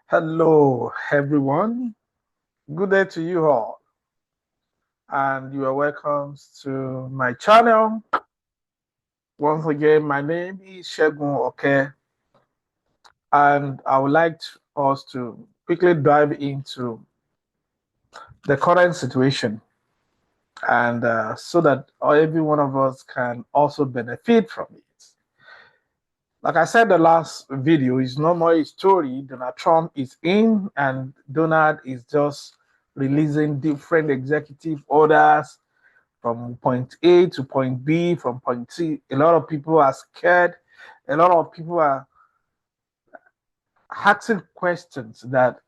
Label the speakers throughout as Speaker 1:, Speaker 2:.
Speaker 1: Hello, everyone. Good day to you all, and you are welcome to my channel. Once again, my name is Shegun Oke, and I would like us to quickly dive into the current situation, and so that every one of us can also benefit from it. Like I said, the last video is no more a story. Donald Trump is in, and Donald is just releasing different executive orders from point A to point B, from point C. A lot of people are scared. A lot of people are asking questions that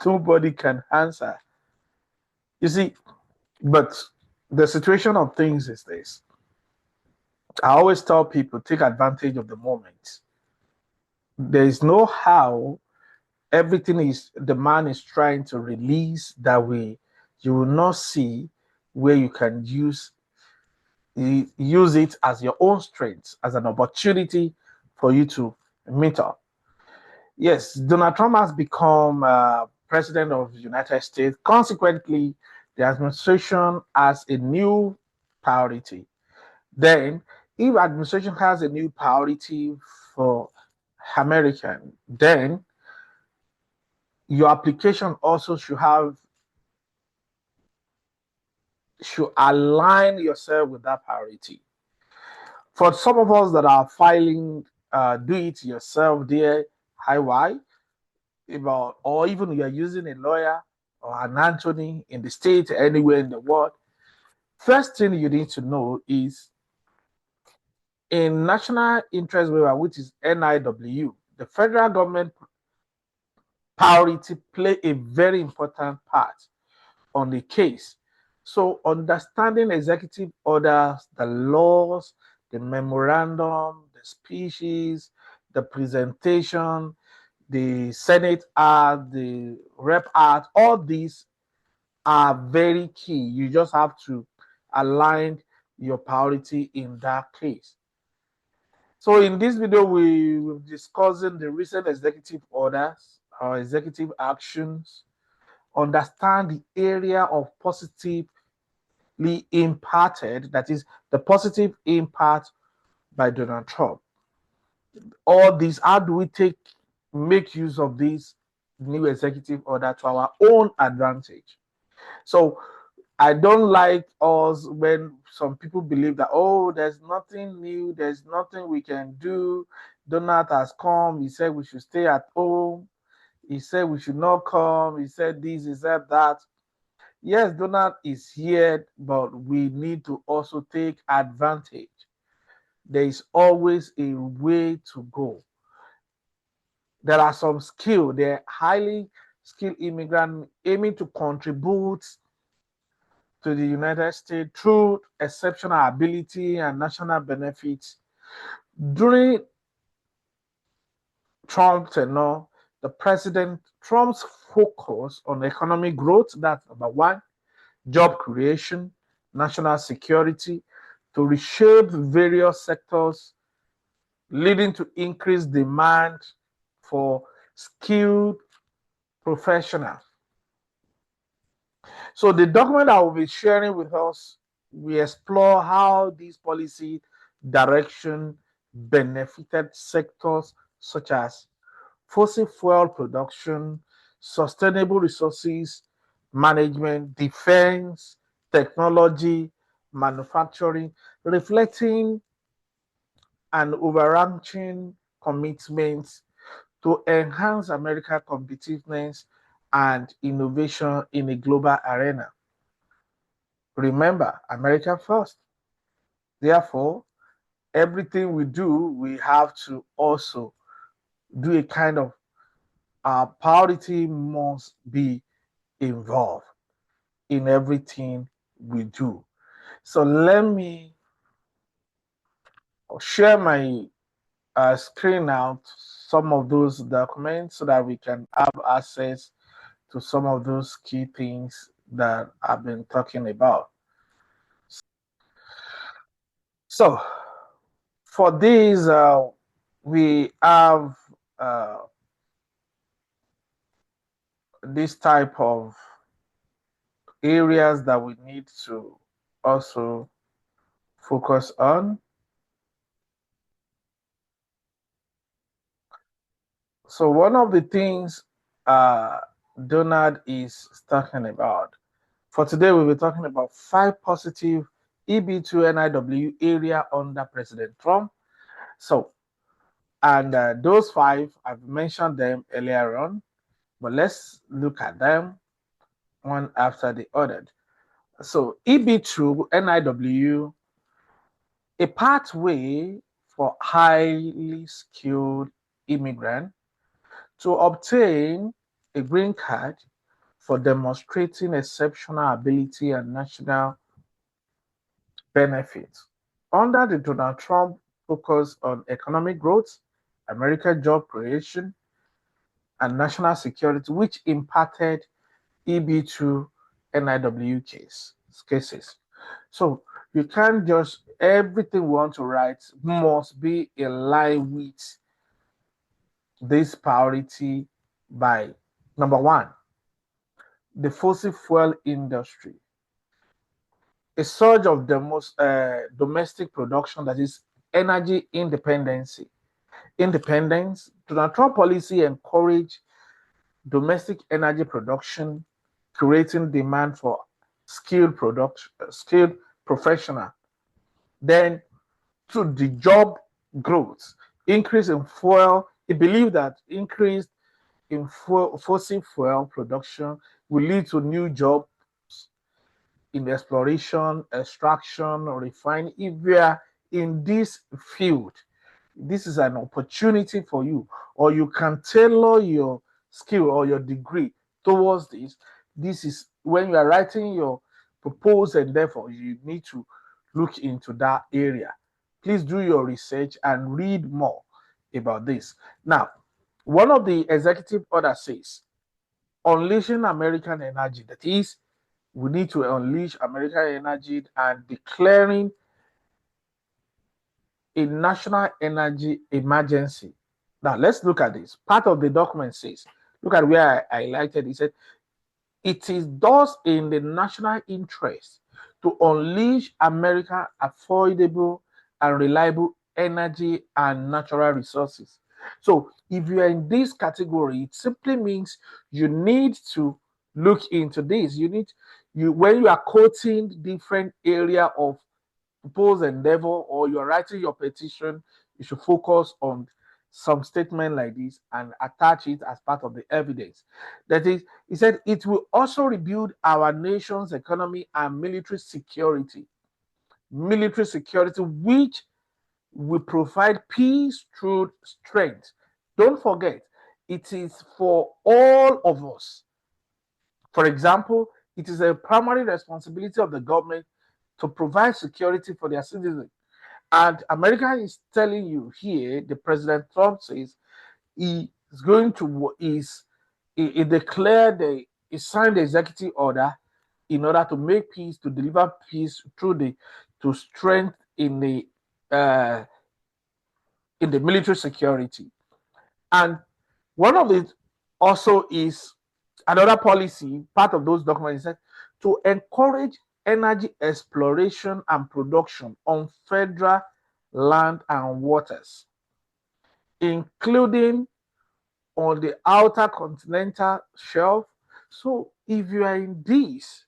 Speaker 1: nobody can answer. You see, but the situation of things is this. I always tell people take advantage of the moment. There is no how everything is the man is trying to release that way. You will not see where you can use it as your own strength, as an opportunity for you to meet up. Yes, Donald Trump has become president of the United States. Consequently, the administration has a new priority. Then, if administration has a new priority for American, then your application also should align yourself with that priority. For some of us that are filing do it yourself DIY, about, or even you're using a lawyer or an attorney in the state, anywhere in the world, first thing you need to know is in National Interest Waiver, which is NIW, the federal government priority play a very important part on the case. So understanding executive orders, the laws, the memorandum, the speeches, the presentation, the Senate Act, the Rep Act, all these are very key. You just have to align your priority in that case. So in this video, we will be discussing the recent executive orders or executive actions, understand the area of positively impacted, that is the positive impact by Donald Trump. All these, how do we make use of this new executive order to our own advantage? So I don't like us when some people believe that, oh, there's nothing new, there's nothing we can do. Donald has come, he said we should stay at home, he said we should not come, he said this, he said that. Yes, Donald is here, but we need to also take advantage. There is always a way to go. There are some skilled, they're highly skilled immigrants aiming to contribute to the United States through exceptional ability and national benefits. During Trump's tenure, the President Trump's focus on economic growth, that's number one, job creation, national security, to reshape various sectors, leading to increased demand for skilled professionals. So the document I will be sharing with us, we explore how these policy direction benefited sectors such as fossil fuel production, sustainable resources management, defense, technology, manufacturing, reflecting an overarching commitment to enhance America's competitiveness and innovation in a global arena. Remember, America first. Therefore, everything we do, we have to also do a kind of priority must be involved in everything we do. So let me share my screen out some of those documents so that we can have access to some of those key things that I've been talking about. So for these, we have this type of areas that we need to also focus on. So one of the things Donald is talking about for today, we'll be talking about 5 positive EB2 NIW area under President Trump. So, and those 5, I've mentioned them earlier on, but let's look at them one after the other. So, EB2 NIW, a pathway for highly skilled immigrants to obtain a green card for demonstrating exceptional ability and national benefits. Under the Donald Trump focus on economic growth, American job creation, and national security, which impacted EB2 NIW cases. So you can't just, everything we want to write must be in line with this priority by number 1, the fossil fuel industry. A surge of the domestic production, that is energy independence. Donald Trump policy encourage domestic energy production, creating demand for skilled professional. Then to the job growth, increase in fuel. He believed that increase in fossil fuel production will lead to new jobs in exploration, extraction, or refining. If you are in this field, this is an opportunity for you, or you can tailor your skill or your degree towards this. This is when you are writing your proposal, and therefore you need to look into that area. Please do your research and read more about this. Now, one of the executive orders says, unleashing American energy. That is, we need to unleash American energy and declaring a national energy emergency. Now, let's look at this. Part of the document says, look at where I highlighted. It said, it is thus in the national interest to unleash America affordable and reliable energy and natural resources. So, if you are in this category, it simply means you need to look into this. When you are quoting different area of proposed endeavor, or you're writing your petition, you should focus on some statement like this and attach it as part of the evidence. That is, he said, it will also rebuild our nation's economy and military security. Military security, which will provide peace through strength. Don't forget, it is for all of us. For example, it is a primary responsibility of the government to provide security for their citizens. And America is telling you here, the President Trump says he is going to he declared he signed the executive order in order to make peace, to deliver peace through to strength uh, in the military security. And one of it also is another policy, part of those documents, is to encourage energy exploration and production on federal land and waters, including on the outer continental shelf. So if you are in this,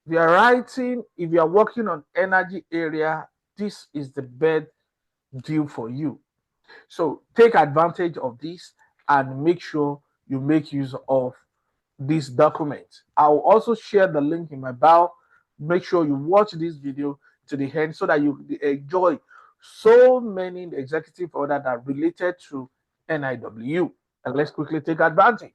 Speaker 1: if you are writing, if you are working on energy area, this is the best deal for you. So take advantage of this and make sure you make use of this document. I will also share the link in my bio. Make sure you watch this video to the end so that you enjoy so many executive orders that are related to NIW. And let's quickly take advantage.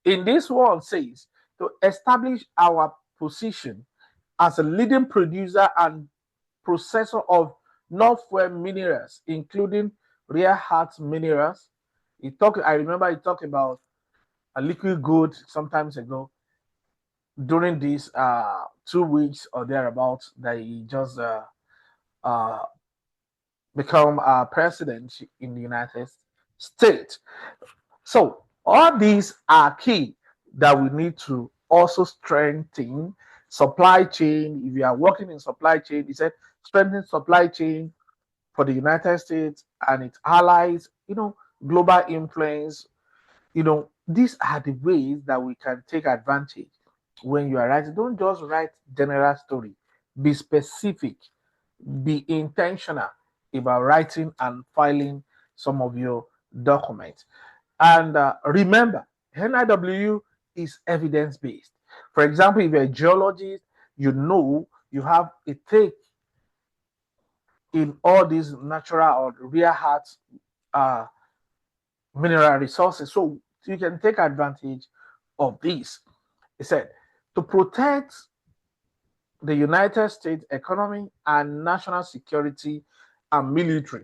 Speaker 1: In this one says, to establish our position as a leading producer and processor of non-fuel minerals, including rare earth minerals. I remember he talked about a liquid gold sometimes ago during these 2 weeks or thereabouts that he just uh, become president in the United States. So All these are key that we need to also strengthen supply chain. If you are working in supply chain, he said strengthen supply chain for the United States and its allies, global influence. These are the ways that we can take advantage when you are writing. Don't just write general story. Be specific, be intentional about writing and filing some of your documents. And remember, NIW is evidence based. For example, if you're a geologist, you have a take in all these natural or rare earth uh, mineral resources. So you can take advantage of this. He said, to protect the United States economy and national security and military.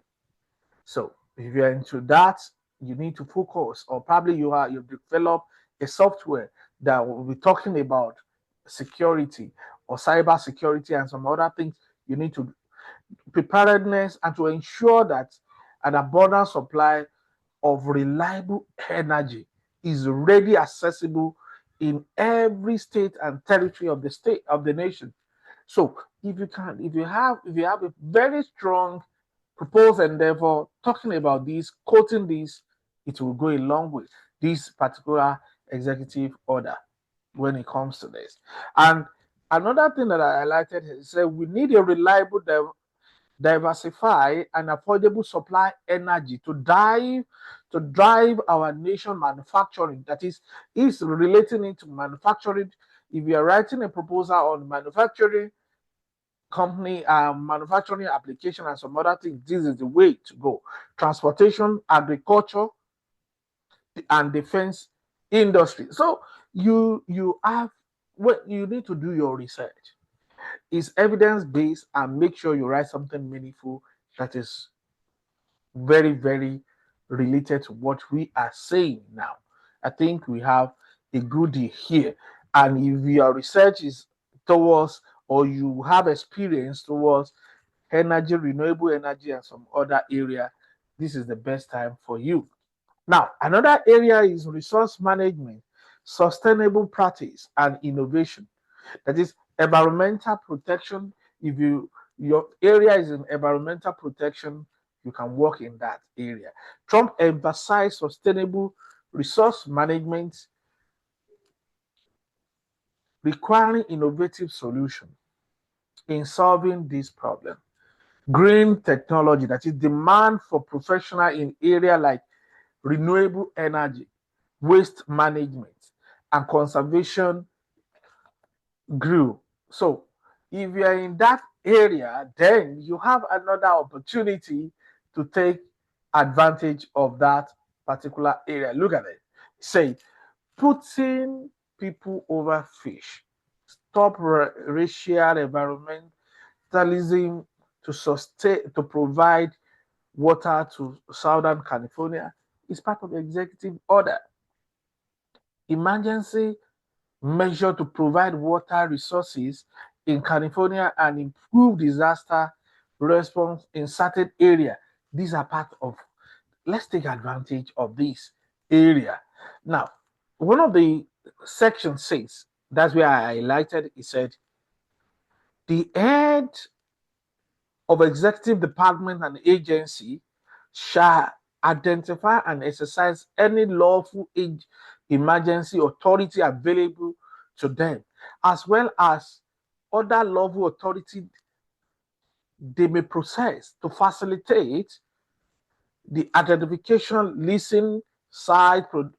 Speaker 1: So if you're into that, you need to focus, or probably you've developed a software that will be talking about security or cyber security and some other things. You need to preparedness and to ensure that an abundant supply of reliable energy is readily accessible in every state and territory of the nation. So if you have a very strong proposed endeavor talking about this, quoting this, it will go a long way. This particular executive order when it comes to this. And another thing that I highlighted is that we need a reliable diversify and affordable supply energy to drive our nation manufacturing. That is relating it to manufacturing. If you are writing a proposal on manufacturing company, manufacturing application and some other things, this is the way to go. Transportation, agriculture, and defense industry. So you need to do your research. It's evidence based, and make sure you write something meaningful that is very, very related to what we are saying now. I think we have a good deal here. And if your research is towards, or you have experience towards energy, renewable energy, and some other area, this is the best time for you. Now, another area is resource management, sustainable practice, and innovation. That is environmental protection. If your area is in environmental protection, you can work in that area. Trump emphasized sustainable resource management, requiring innovative solutions in solving this problem. Green technology, that is demand for professional in area like renewable energy, waste management, and conservation grew. So if you are in that area, then you have another opportunity to take advantage of that particular area. Look at it. Say, putting people over fish. Stop racial environmentalism to provide water to Southern California is part of the executive order. Emergency measure to provide water resources in California and improve disaster response in certain area. These are part of, let's take advantage of this area. Now, one of the section says, that's where I highlighted, it said, the head of executive department and agency shall identify and exercise any lawful emergency authority available to them, as well as other lawful authority they may process to facilitate the identification, leasing, siting,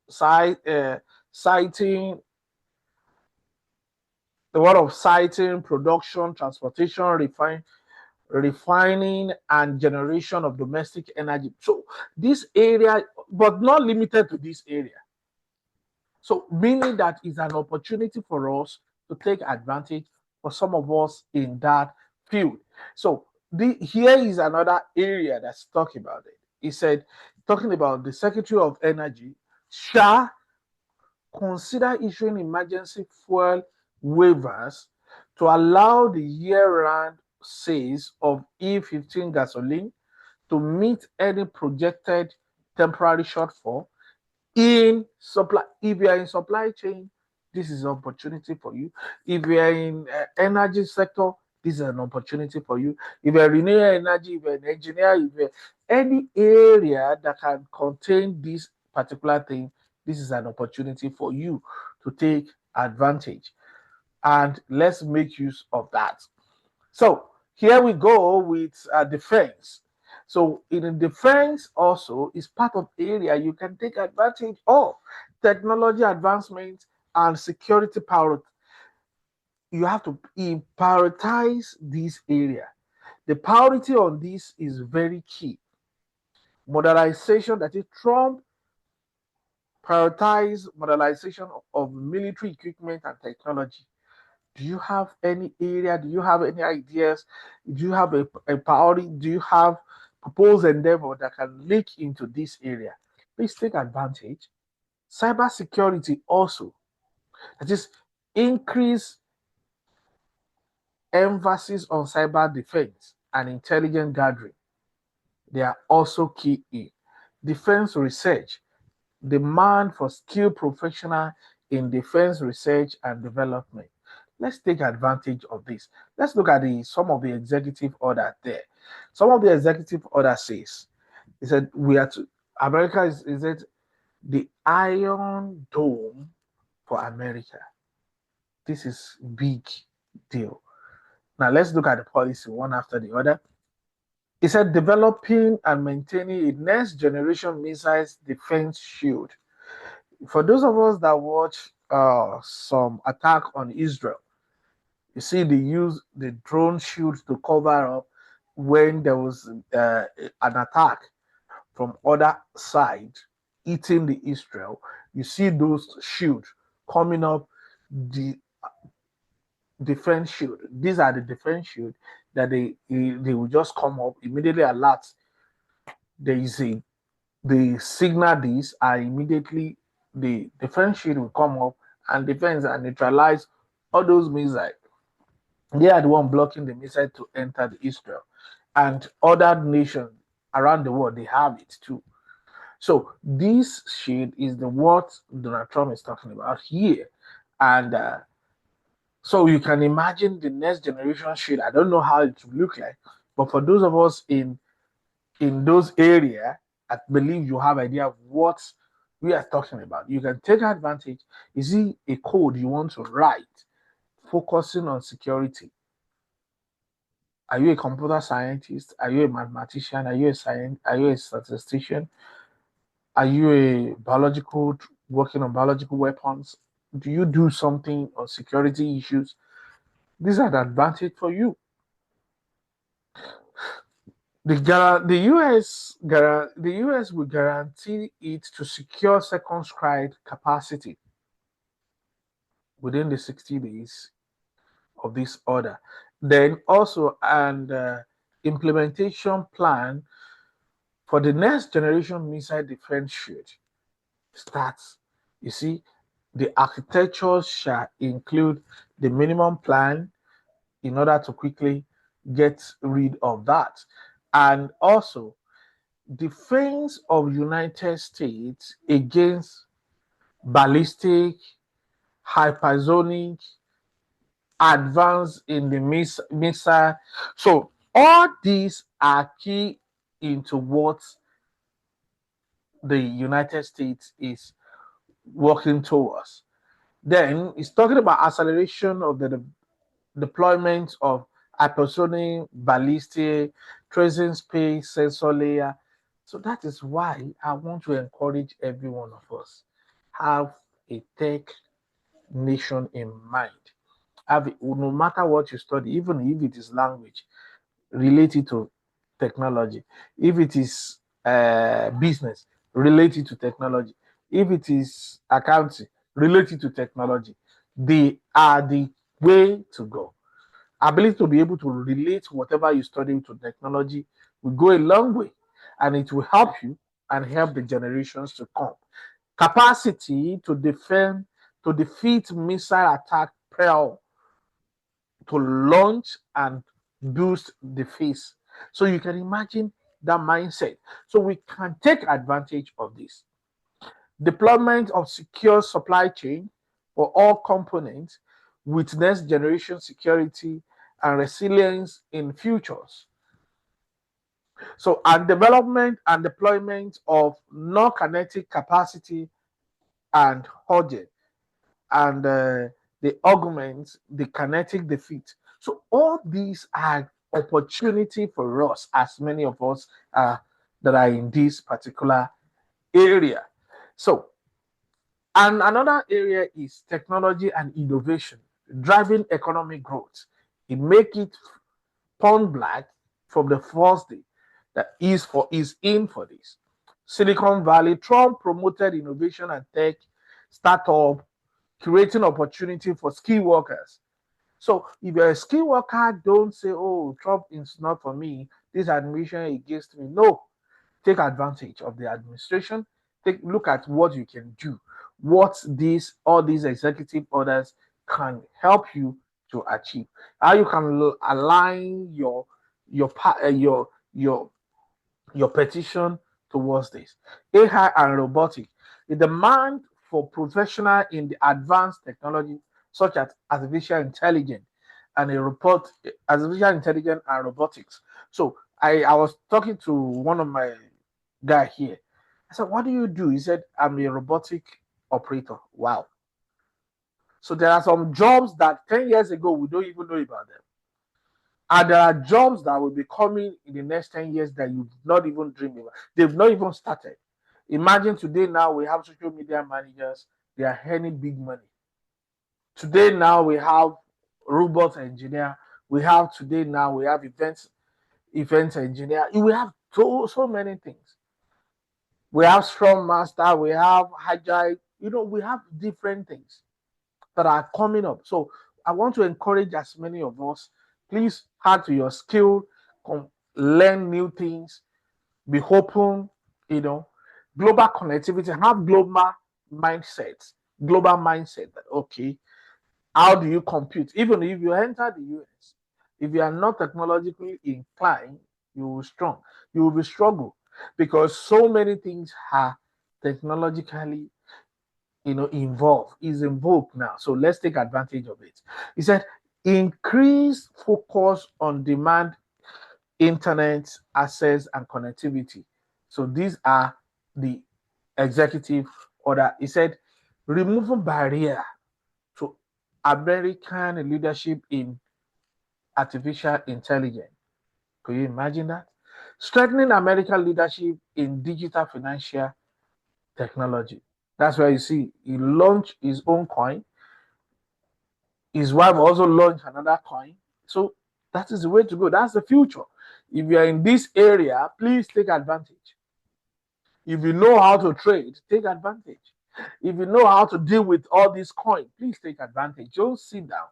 Speaker 1: the word of siting, production, transportation, refining, and generation of domestic energy. So this area, but not limited to this area. So meaning that is an opportunity for us to take advantage for some of us in that field. So here is another area that's talking about it. He said, talking about the Secretary of Energy shall consider issuing emergency fuel waivers to allow the year-round sales of E15 gasoline to meet any projected temporary shortfall In supply, if you are in supply chain, this is an opportunity for you. If you are in energy sector, this is an opportunity for you. If you're renewable energy, if you're an engineer, if you're any area that can contain this particular thing, this is an opportunity for you to take advantage. And let's make use of that. So here we go with defense. So in the defense also is part of area you can take advantage of technology advancement and security power. You have to prioritize this area. The priority on this is very key. Modernization, that is Trump prioritize modernization of military equipment and technology. Do you have any area? Do you have any ideas? Do you have a priority? Do you have proposed endeavor that can leak into this area? Please take advantage. Cybersecurity also, that is increase emphasis on cyber defense and intelligence gathering. They are also key in defense research. Demand for skilled professional in defense research and development. Let's take advantage of this. Let's look at some of the executive order there. Some of the executive order says, it said we are to America is it the Iron Dome for America. This is big deal. Now let's look at the policy one after the other. It said developing and maintaining a next generation missiles defense shield. For those of us that watch some attack on Israel, you see they use the drone shields to cover up when there was an attack from other side hitting the Israel. You see those shields coming up, the defense shield. These are the defense shield that they will just come up immediately alert. There is a the signal these are immediately the defense shield will come up and defense and neutralize all those missiles. They are the one blocking the missile to enter the Israel. And other nations around the world, they have it too. So this shield is the what Donald Trump is talking about here. And so you can imagine the next generation shield. I don't know how it will look like, but for those of us in those areas, I believe you have idea of what we are talking about. You can take advantage. Is it a code you want to write, focusing on security? Are you a computer scientist? Are you a mathematician? Are you a science? Are you a statistician? Are you a biological working on biological weapons? Do you do something on security issues? These are the advantage for you. The US will guarantee it to secure second strike capacity within the 60 days of this order. Then also an implementation plan for the next generation missile defense shield starts. You see, the architecture shall include the minimum plan in order to quickly get rid of that. And also defense of United States against ballistic, hypersonic, advance in the missile. So all these are key into what the United States is working towards. Then it's talking about acceleration of the deployment of hypersonic, ballistic, tracing space, sensor layer. So that is why I want to encourage every one of us have a tech nation in mind. No matter what you study, even if it is language related to technology, if it is business related to technology, if it is accounting related to technology, they are the way to go. Ability to be able to relate whatever you study to technology will go a long way, and it will help you and help the generations to come. Capacity to defeat missile attack prior to launch and boost the face. So you can imagine that mindset. So we can take advantage of this. Deployment of secure supply chain for all components with next generation security and resilience in futures. So, and development and deployment of non-kinetic capacity and hodging, and the augment the kinetic defeat. So, all these are opportunity for us, as many of us that are in this particular area. So, and another area is technology and innovation, driving economic growth. It make it point black from the first day that is in for this. Silicon Valley, Trump promoted innovation and tech startup, creating opportunity for skilled workers. So if you're a skilled worker, don't say, "Oh, Trump is not for me. This administration is against me." No, take advantage of the administration. Take look at what you can do, what these all these executive orders can help you to achieve. How you can align your your your your petition towards this. AI and robotics. The demand for professional in the advanced technology such as artificial intelligence and a report artificial intelligence and robotics. So I was talking to one of my guy here. I said, "What do you do?" He said, "I'm a robotic operator." Wow. So there are some jobs that 10 years ago we don't even know about them. And there are jobs that will be coming in the next 10 years that you've not even dreamed about. They've not even started. Imagine today now we have social media managers, they are earning big money. Today now we have robot engineer, we have events engineer, we have so many things. We have Scrum Master, we have Agile, we have different things that are coming up. So I want to encourage as many of us, please add to your skill, learn new things, be open, global connectivity, have global mindset that, okay, how do you compute? Even if you enter the US, if you are not technologically inclined, you will be struggle because so many things are technologically involved, is involved now. So let's take advantage of it. He said, increase focus on demand, internet access, and connectivity. So these are the executive order. He said, removing barrier to American leadership in artificial intelligence. Can you imagine that? Strengthening American leadership in digital financial technology. That's why you see he launched his own coin. His wife also launched another coin. So that is the way to go. That's the future. If you are in this area, please take advantage. If you know how to trade, take advantage. If you know how to deal with all these coins, please take advantage. Don't sit down.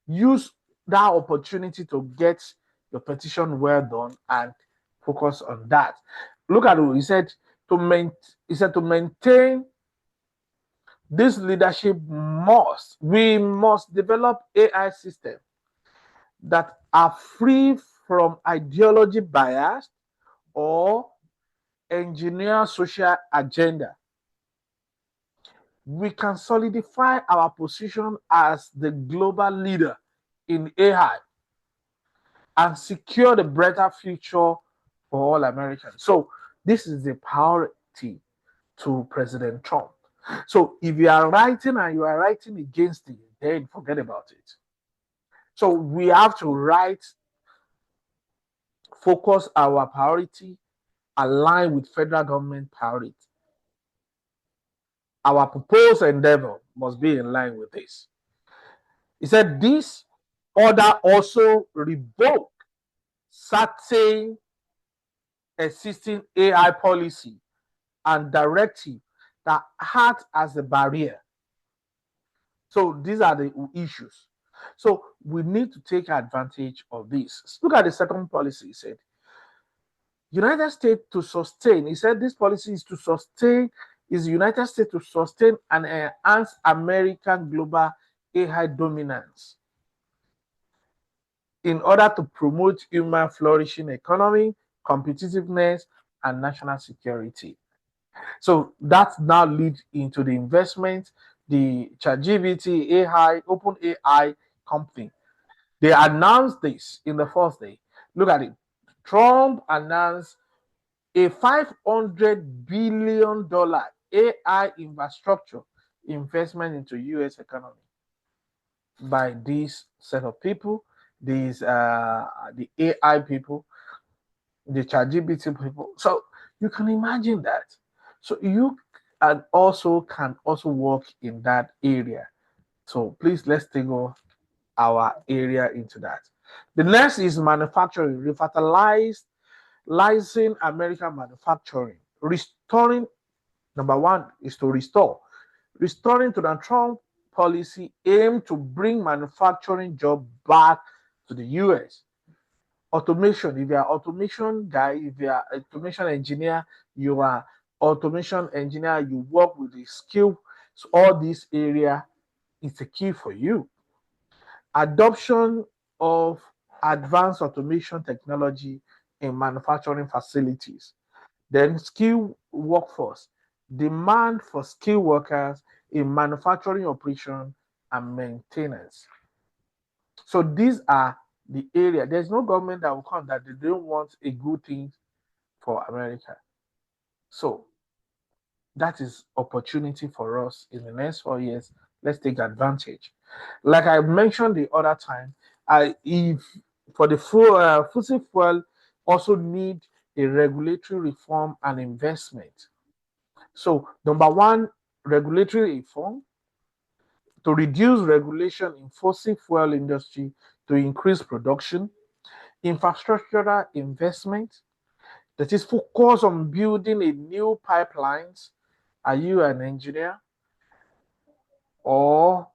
Speaker 1: Use that opportunity to get your petition well done and focus on that. Look at what he said to maintain this leadership we must develop AI systems that are free from ideology bias or engineer social agenda. We can solidify our position as the global leader in AI and secure the brighter future for all Americans. So this is the priority to President Trump. So if you are writing and you are writing against it, then forget about it. So we have to focus our priority, align with federal government priority. Our proposed endeavor must be in line with this. He said this order also revoke certain existing AI policy and directive that act as a barrier. So these are the issues. So we need to take advantage of this. Look at the second policy. He said, United States to sustain. He said this policy is the United States to sustain and enhance American global AI dominance in order to promote human flourishing economy, competitiveness, and national security. So that now leads into the investment, the ChatGPT, AI, Open AI company. They announced this in the first day. Look at it. Trump announced a $500 billion AI infrastructure investment into US economy by this set of people, these the AI people, the ChatGPT people. So you can imagine that. So you can also work in that area. So please let's take our area into that. The next is manufacturing, revitalizing American manufacturing, restoring. Number one is to restore. Restoring to the Trump policy aimed to bring manufacturing job back to the US. Automation, if you are automation guy, if you are automation engineer, you are automation engineer, you work with the skill. So all this area is a key for you. Adoption of advanced automation technology in manufacturing facilities. Then skill workforce, demand for skilled workers in manufacturing operation and maintenance. So these are the area. There's no government that will come that they don't want a good thing for America. So that is opportunity for us in the next 4 years. Let's take advantage. Like I mentioned the other time, if for the fossil fuel also need a regulatory reform and investment. So number one, regulatory reform to reduce regulation in fossil fuel industry to increase production, infrastructural investment that is focused on building a new pipelines. Are you an engineer or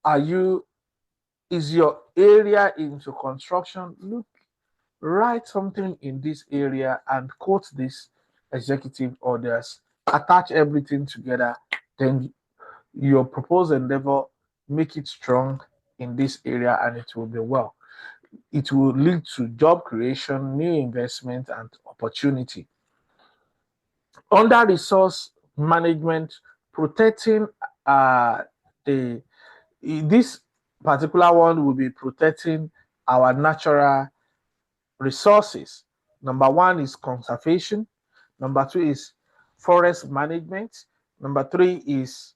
Speaker 1: are you is your area into construction? Look, write something in this area and quote these executive orders, attach everything together, then your proposed endeavor, make it strong in this area and it will be well. It will lead to job creation, new investment, and opportunity. Under resource management, protecting the this particular one will be protecting our natural resources. Number one is conservation. Number two is forest management. Number three is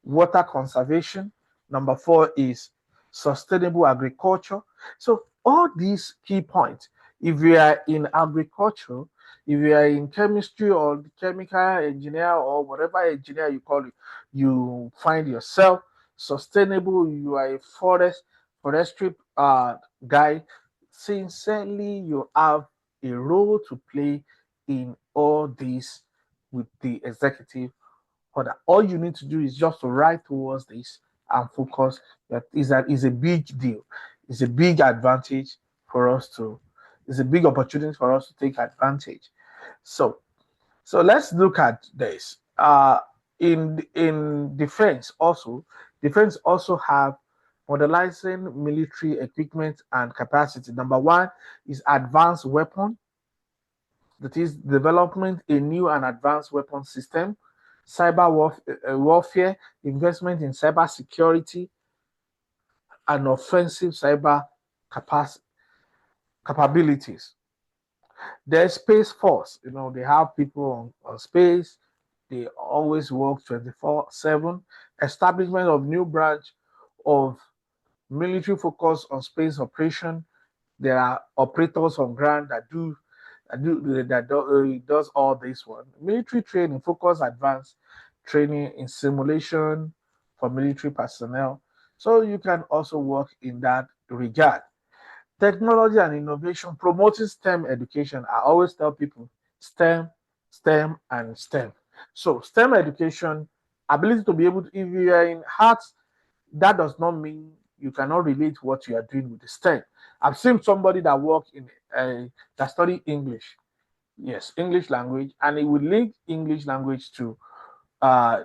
Speaker 1: water conservation. Number four is sustainable agriculture. So all these key points, if you are in agriculture, if you are in chemistry or chemical engineer or whatever engineer you call it, you find yourself sustainable, you are a forestry guy, sincerely you have a role to play in all this with the executive order. All you need to do is just to write towards this and focus. That is a big deal. It's a big advantage for us to. It's a big opportunity for us to take advantage. So, so let's look at this. In defense also have modernizing military equipment and capacity. Number one is advanced weapon, that is development a new and advanced weapon system, warfare, investment in cyber security, and offensive cyber capabilities. There's Space Force, they have people on space, they always work 24/7. Establishment of new branch of military focus on space operation. There are operators on ground that does all this one. Military training, focus advanced training in simulation for military personnel. So you can also work in that regard. Technology and innovation, promoting STEM education. I always tell people STEM, STEM, and STEM. So STEM education, ability to be able to, if you are in arts, that does not mean you cannot relate what you are doing with the STEM. I've seen somebody that work in that study English, yes, English language, and it will link English language to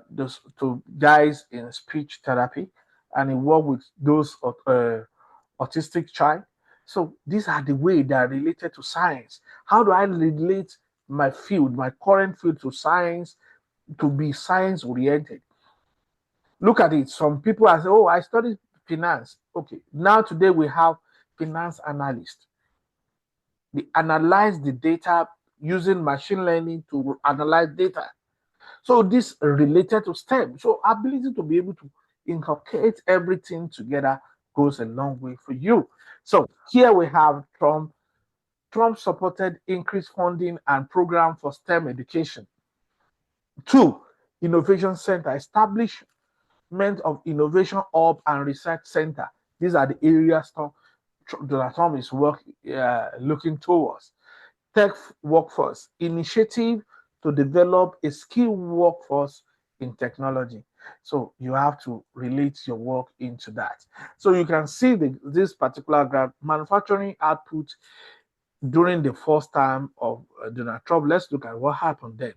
Speaker 1: those to guys in speech therapy, and he work with those autistic child. So these are the way that are related to science. How do I relate my field, my current field, to science, to be science oriented. Look at it. Some people are saying, oh, I studied finance. Okay, now today we have finance analysts. They analyze the data using machine learning to analyze data. So this related to STEM. So ability to be able to inculcate everything together goes a long way for you. So here we have Trump. Trump supported increased funding and program for STEM education. 2, innovation center, establishment of innovation hub and research center. These are the areas Donald Trump is looking towards. Tech workforce initiative to develop a skilled workforce in technology. So you have to relate your work into that. So you can see this particular graph, manufacturing output during the first time of Donald Trump. Let's look at what happened then.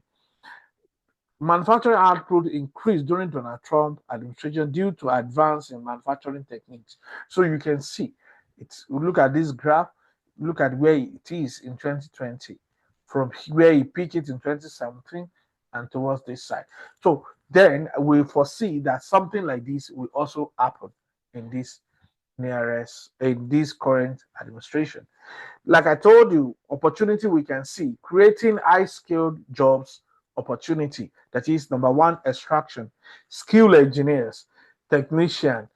Speaker 1: Manufacturing output increased during Donald Trump administration due to advance in manufacturing techniques. So you can see, look at this graph, look at where it is in 2020, from where he peaked it in 2017 and towards this side. So then we foresee that something like this will also happen in this current administration. Like I told you, opportunity we can see, creating high-skilled jobs opportunity. That is number one, extraction. Skilled engineers, technicians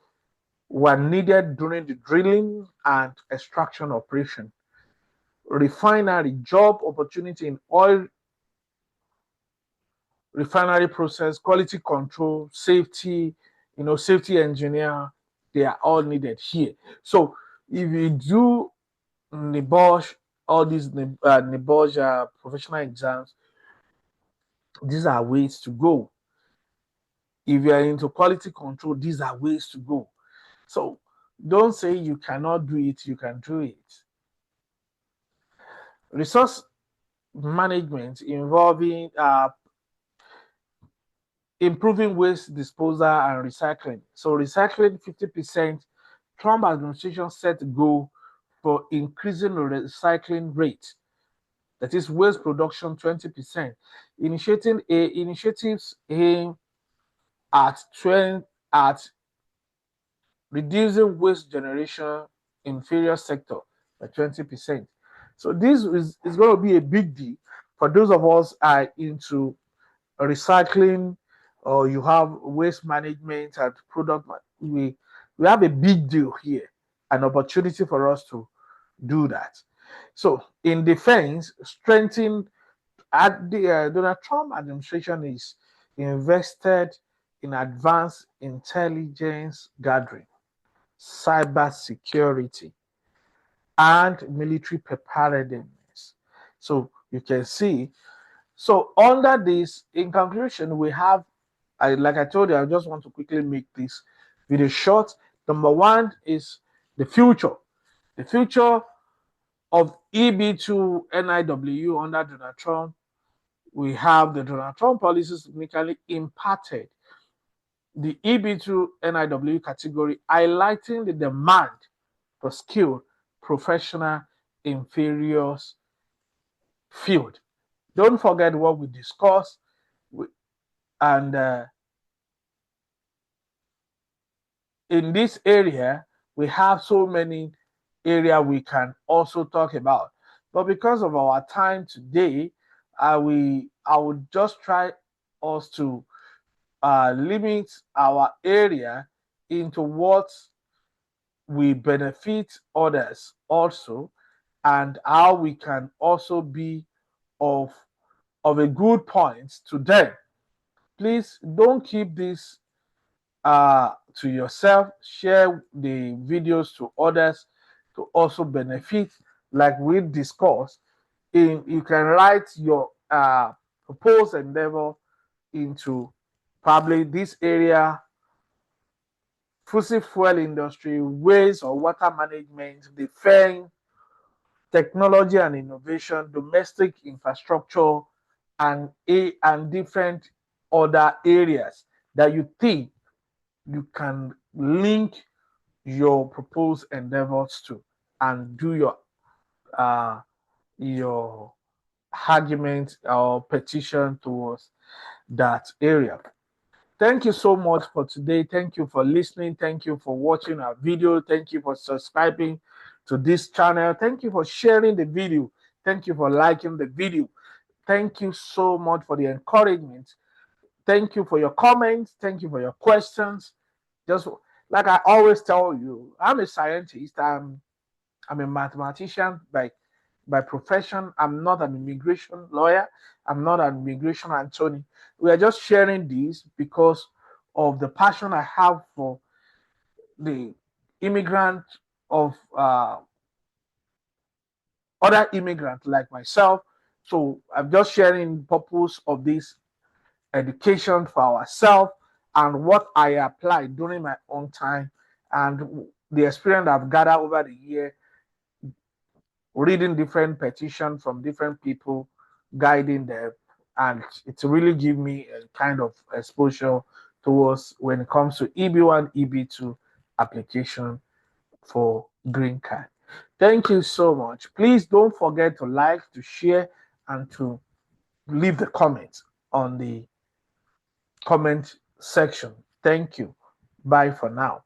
Speaker 1: were needed during the drilling and extraction operation. Refinery, job opportunity in oil refinery process, quality control, safety, safety engineer, they are all needed here. So if you do NIBOSH, all these NIBOSH professional exams, these are ways to go. If you are into quality control, these are ways to go. So don't say you cannot do it, you can do it. Resource management involving improving waste disposal and recycling. So recycling 50%, Trump administration set goal for increasing the recycling rate. That is waste production 20%. Initiatives aim at reducing waste generation in various sectors by 20%. So this is going to be a big deal for those of us are into recycling, or you have waste management and product. We have a big deal here, an opportunity for us to do that. So in defense, strengthen at the Donald Trump administration is invested in advanced intelligence gathering, cyber security, and military preparedness. So you can see. So under this, in conclusion, we have, like I told you, I just want to quickly make this video short. Number one is the future. The future of EB2 NIW under Donald Trump. We have the Donald Trump policies significantly impacted the EB2 NIW category, highlighting the demand for skilled professional in various field. Don't forget what we discussed, and in this area we have so many area we can also talk about. But because of our time today, I would just try us to limit our area into what we benefit others also, and how we can also be of a good point to them. Please don't keep this to yourself. Share the videos to others to also benefit. Like we discussed, you can write your proposed endeavor into probably this area: fossil fuel industry, waste or water management, defense, technology and innovation, domestic infrastructure, and different other areas that you think you can link your proposed endeavors to and do your argument or petition towards. that area. Thank you so much for today. Thank you for listening. Thank you for watching our video. Thank you for subscribing to this channel. Thank you for sharing the video. Thank you for liking the video. Thank you so much for the encouragement. Thank you for your comments. Thank you for your questions. Just like I always tell you, I'm a scientist. I'm a mathematician by profession. I'm not an immigration lawyer. I'm not an immigration attorney. We are just sharing this because of the passion I have for the immigrant of other immigrants like myself. So I'm just sharing purpose of this education for ourselves and what I applied during my own time and the experience I've gathered over the year, reading different petitions from different people, guiding them, and it's really give me a kind of exposure towards when it comes to EB1, EB2 application for green card. Thank you so much. Please don't forget to like, to share, and to leave the comments on the comment section. Thank you. Bye for now.